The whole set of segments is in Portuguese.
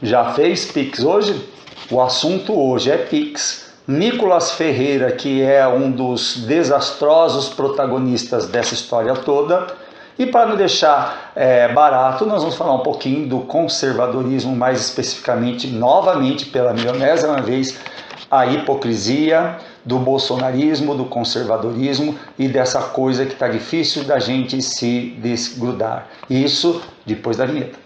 Já fez Pix hoje? O assunto hoje é Pix. Nicolas Ferreira, que é um dos desastrosos protagonistas dessa história toda. E para não deixar barato, nós vamos falar um pouquinho do conservadorismo, mais especificamente, novamente, pela milionésima vez, a hipocrisia do bolsonarismo, do conservadorismo e dessa coisa que está difícil da gente se desgrudar. Isso depois da vinheta.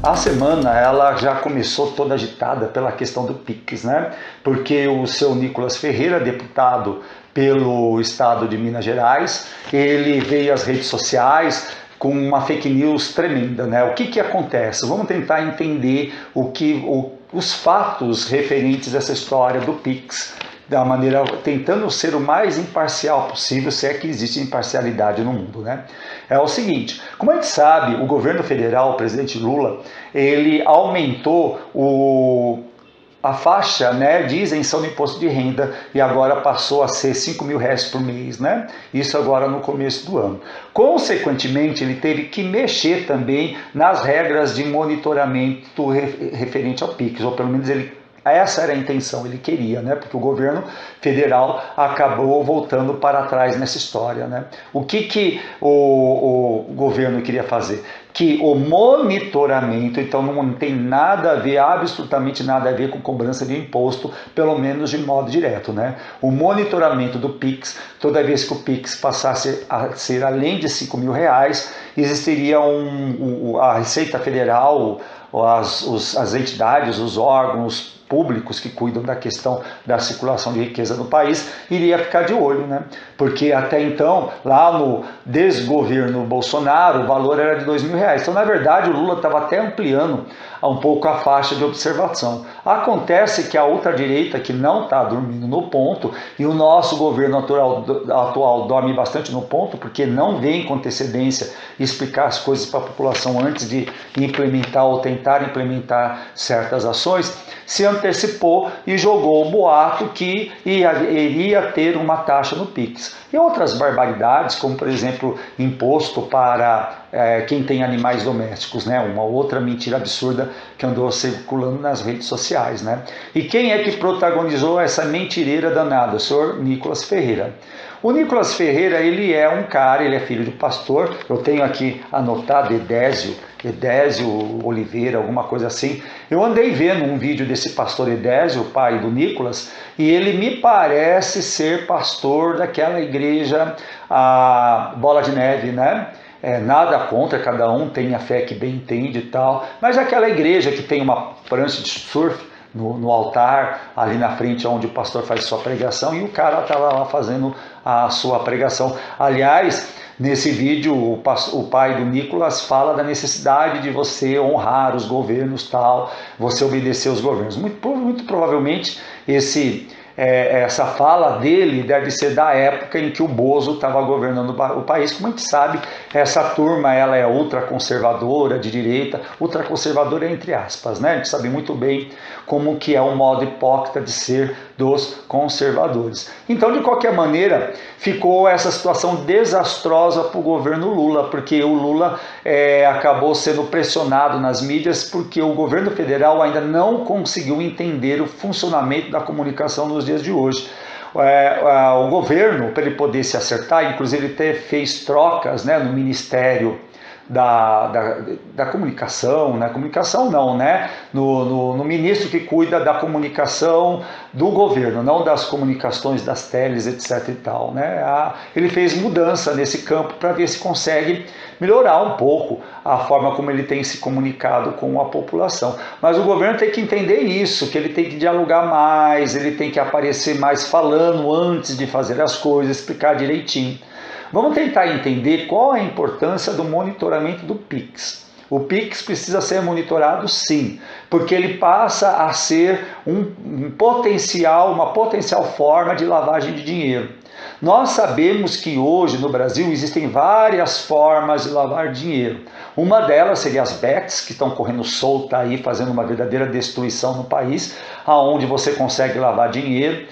A semana ela já começou toda agitada pela questão do Pix, né? Porque o seu Nicolas Ferreira, deputado pelo estado de Minas Gerais, ele veio às redes sociais com uma fake news tremenda, né? O que acontece? Vamos tentar entender os fatos referentes a essa história do Pix, da maneira, tentando ser o mais imparcial possível, se é que existe imparcialidade no mundo, né? É o seguinte, como a gente sabe, o governo federal, o presidente Lula, ele aumentou a faixa, né, de isenção do imposto de renda e agora passou a ser R$5.000 por mês, né? Isso agora no começo do ano. Consequentemente, ele teve que mexer também nas regras de monitoramento referente ao Pix, ou pelo menos essa era a intenção, ele queria, né? Porque o governo federal acabou voltando para trás nessa história, né? O que o governo queria fazer? Que o monitoramento, então não tem nada a ver, absolutamente nada a ver com cobrança de imposto, pelo menos de modo direto, né? O monitoramento do Pix, toda vez que o Pix passasse a ser além de R$5.000, existiria a Receita Federal, as entidades, os órgãos públicos que cuidam da questão da circulação de riqueza no país, iria ficar de olho, né? Porque até então, lá no desgoverno Bolsonaro, o valor era de R$2.000. Então, na verdade, o Lula estava até ampliando um pouco a faixa de observação. Acontece que a ultradireita, que não está dormindo no ponto, e o nosso governo atual dorme bastante no ponto, porque não vem com antecedência explicar as coisas para a população antes de implementar ou tentar implementar certas ações, se antecipou e jogou o boato que iria ter uma taxa no Pix. E outras barbaridades, como por exemplo, imposto para quem tem animais domésticos, né? Uma outra mentira absurda que andou circulando nas redes sociais, né? E quem é que protagonizou essa mentireira danada? O senhor Nicolas Ferreira. O Nicolas Ferreira, ele é um cara, ele é filho de pastor, eu tenho aqui anotado Edésio Oliveira, alguma coisa assim. Eu andei vendo um vídeo desse pastor Edésio, o pai do Nicolas, e ele me parece ser pastor daquela igreja, a Bola de Neve, né? Nada contra, cada um tem a fé que bem entende e tal, mas aquela igreja que tem uma prancha de surf no altar, ali na frente onde o pastor faz sua pregação, e o cara estava lá fazendo a sua pregação. Aliás, nesse vídeo, o pai do Nicolas fala da necessidade de você honrar os governos, tal, você obedecer os governos. Muito provavelmente essa fala dele deve ser da época em que o Bozo estava governando o país. Como a gente sabe, essa turma ela é ultraconservadora, de direita, ultraconservadora entre aspas, né? A gente sabe muito bem como que é o modo hipócrita de ser dos conservadores. Então, de qualquer maneira, ficou essa situação desastrosa para o governo Lula, porque o Lula acabou sendo pressionado nas mídias porque o governo federal ainda não conseguiu entender o funcionamento da comunicação nos dias de hoje. O governo, para ele poder se acertar, inclusive ele até fez trocas, né, no Ministério da comunicação, na comunicação não, né? No ministro que cuida da comunicação do governo, não das comunicações das teles, etc e tal, né? Ele fez mudança nesse campo para ver se consegue melhorar um pouco a forma como ele tem se comunicado com a população. Mas o governo tem que entender isso, que ele tem que dialogar mais, ele tem que aparecer mais falando antes de fazer as coisas, explicar direitinho. Vamos tentar entender qual a importância do monitoramento do Pix. O Pix precisa ser monitorado sim, porque ele passa a ser uma potencial forma de lavagem de dinheiro. Nós sabemos que hoje no Brasil existem várias formas de lavar dinheiro. Uma delas seria as bets, que estão correndo solta aí, fazendo uma verdadeira destruição no país, aonde você consegue lavar dinheiro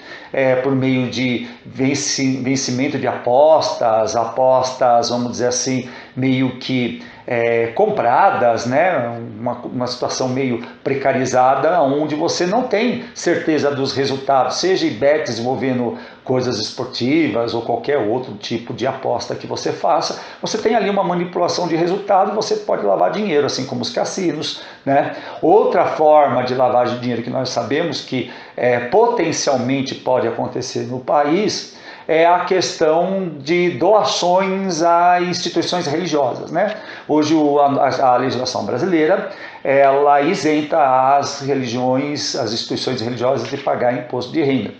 por meio de vencimento de apostas, vamos dizer assim, meio que compradas, né? Uma situação meio precarizada, onde você não tem certeza dos resultados, seja em bets envolvendo coisas esportivas ou qualquer outro tipo de aposta que você faça, você tem ali uma manipulação de resultado, você pode lavar dinheiro, assim como os cassinos, né? Outra forma de lavagem de dinheiro que nós sabemos que potencialmente pode acontecer no país é a questão de doações a instituições religiosas, né? Hoje a legislação brasileira, ela isenta as religiões, as instituições religiosas de pagar imposto de renda.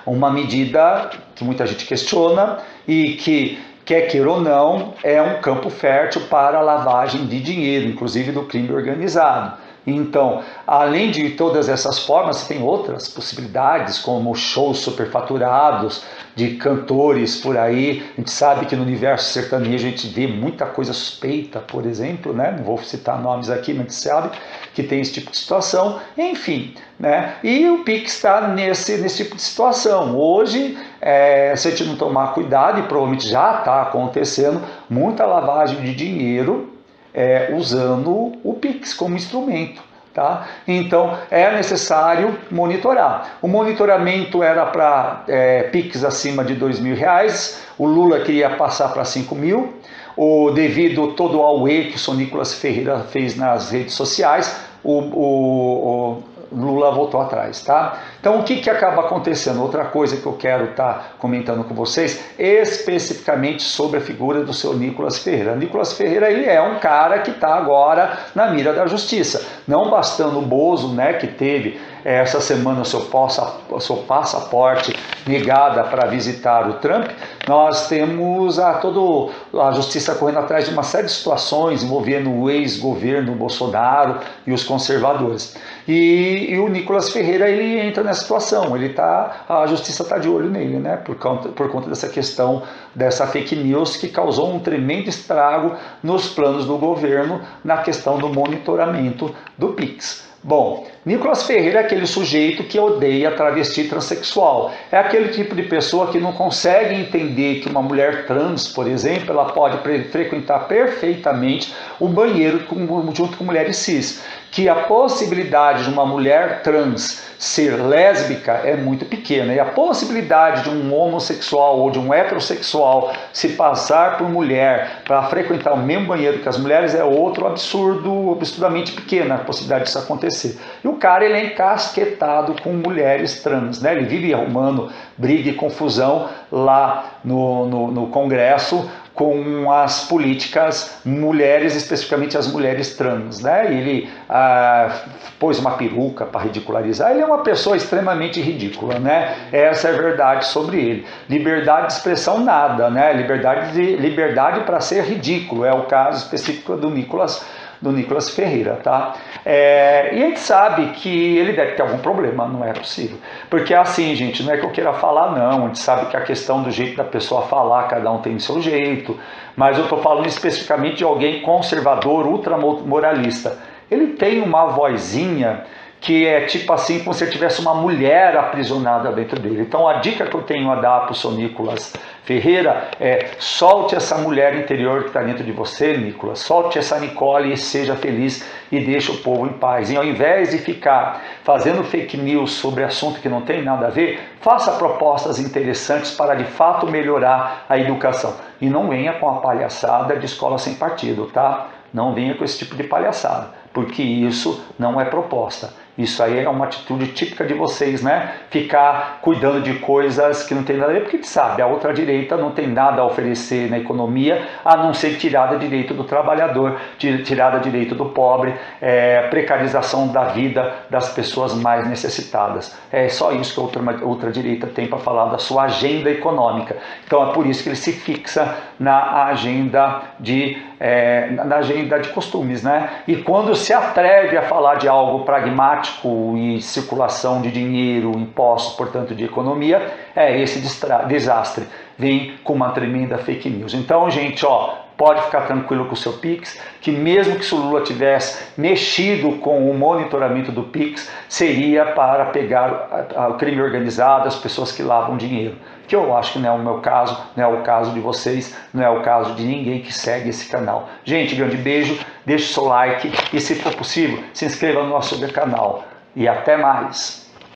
Uma medida que muita gente questiona e que, quer queira ou não, é um campo fértil para a lavagem de dinheiro, inclusive do crime organizado. Então, além de todas essas formas, você tem outras possibilidades, como shows superfaturados de cantores por aí. A gente sabe que no universo sertanejo a gente vê muita coisa suspeita, por exemplo, né? Não vou citar nomes aqui, mas a gente sabe que tem esse tipo de situação. Enfim, né? E o Pix está nesse tipo de situação. Hoje, se a gente não tomar cuidado, e provavelmente já está acontecendo, muita lavagem de dinheiro usando o Pix como instrumento. Tá? Então é necessário monitorar. O monitoramento era para Pix acima de R$2.000, o Lula queria passar para 5.000, devido todo o auê que o Sr. Nicolas Ferreira fez nas redes sociais, o Lula voltou atrás, tá? Então o que acaba acontecendo? Outra coisa que eu quero estar comentando com vocês, especificamente sobre a figura do seu Nicolas Ferreira. Nicolas Ferreira, ele é um cara que está agora na mira da justiça. Não bastando o Bozo, né, que teve essa semana o seu passaporte negada para visitar o Trump, nós temos toda a justiça correndo atrás de uma série de situações envolvendo o ex-governo Bolsonaro e os conservadores. E o Nicolas Ferreira, ele entra nessa situação, a justiça está de olho nele, né, por conta dessa questão, dessa fake news que causou um tremendo estrago nos planos do governo na questão do monitoramento do Pix. Bom, Nicolas Ferreira é aquele sujeito que odeia travesti transexual. É aquele tipo de pessoa que não consegue entender que uma mulher trans, por exemplo, ela pode frequentar perfeitamente o banheiro junto com mulheres cis. Que a possibilidade de uma mulher trans ser lésbica é muito pequena. E a possibilidade de um homossexual ou de um heterossexual se passar por mulher para frequentar o mesmo banheiro que as mulheres é outro absurdamente pequena a possibilidade disso acontecer. E o cara, ele é encasquetado com mulheres trans, né? Ele vive arrumando briga e confusão lá no Congresso com as políticas mulheres, especificamente as mulheres trans, né? Ele pôs uma peruca para ridicularizar. Ele é uma pessoa extremamente ridícula, né? Essa é a verdade sobre ele. Liberdade de expressão nada, né? Liberdade para ser ridículo, é o caso específico do Nicolas Ferreira, tá? E a gente sabe que ele deve ter algum problema, não é possível. Porque assim, gente, não é que eu queira falar, não. A gente sabe que a questão do jeito da pessoa falar, cada um tem o seu jeito. Mas eu estou falando especificamente de alguém conservador, ultramoralista. Ele tem uma vozinha que é tipo assim, como se tivesse uma mulher aprisionada dentro dele. Então a dica que eu tenho a dar para o seu Nicolas Ferreira é: solte essa mulher interior que está dentro de você, Nicolas, solte essa Nicole e seja feliz e deixe o povo em paz. E ao invés de ficar fazendo fake news sobre assunto que não tem nada a ver, faça propostas interessantes para de fato melhorar a educação. E não venha com a palhaçada de escola sem partido, tá? Não venha com esse tipo de palhaçada, porque isso não é proposta. Isso aí é uma atitude típica de vocês, né? Ficar cuidando de coisas que não tem nada a ver, porque sabe, a outra direita não tem nada a oferecer na economia, a não ser tirada direito do trabalhador, tirada direito do pobre, precarização da vida das pessoas mais necessitadas. É só isso que a outra direita tem para falar da sua agenda econômica. Então é por isso que ele se fixa na agenda ainda de costumes, né? E quando se atreve a falar de algo pragmático e circulação de dinheiro, impostos, portanto de economia, esse desastre vem com uma tremenda fake news. Então, gente, pode ficar tranquilo com o seu Pix, que mesmo que o Lula tivesse mexido com o monitoramento do Pix, seria para pegar o crime organizado, as pessoas que lavam dinheiro. Que eu acho que não é o meu caso, não é o caso de vocês, não é o caso de ninguém que segue esse canal. Gente, grande beijo, deixe o seu like e, se for possível, se inscreva no nosso canal. E até mais!